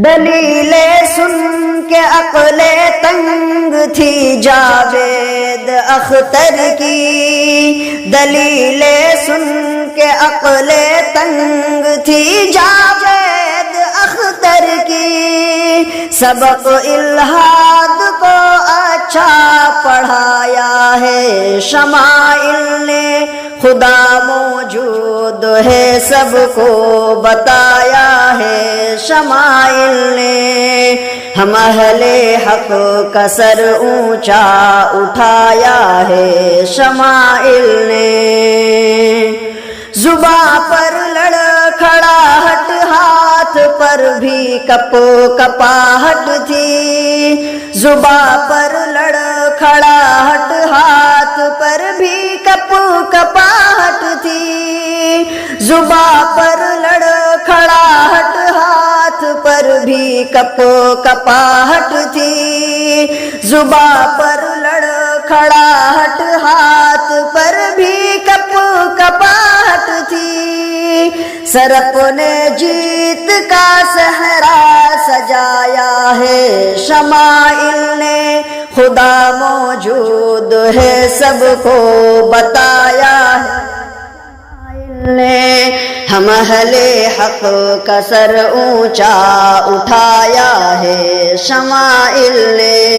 دلیلیں سن کے عقل تنگ تھی جاوید اختر کی، دلیلیں سن کے عقل تنگ تھی جاوید اختر کی، سبق الہاد کو اچھا پڑھایا ہے شمائل نے، خدا موجود ہے سب کو بتایا ہے شمائل نے، ہم اہل حق کا سر اونچا اٹھایا ہے شمائل نے، زباں پر لڑکھڑاہٹ ہاتھ پر بھی کپ کپاہٹ تھی، زباں پر لڑکھڑاہٹ ہاتھ پر بھی کپ کپاہٹ تھی، زباں پر لڑکھڑاہٹ ہاتھ پر بھی کپ کپاہٹ تھی، زباں پر لڑکھڑاہٹ ہاتھ پر بھی کپ کپاہٹ تھی، سرپ نے جیت کا صحرا سجایا ہے شمائل نے، خدا موجود ہے سب کو بتایا ہے نے، ہم اہل حق کا سر اونچا اٹھایا ہے شمائل نے۔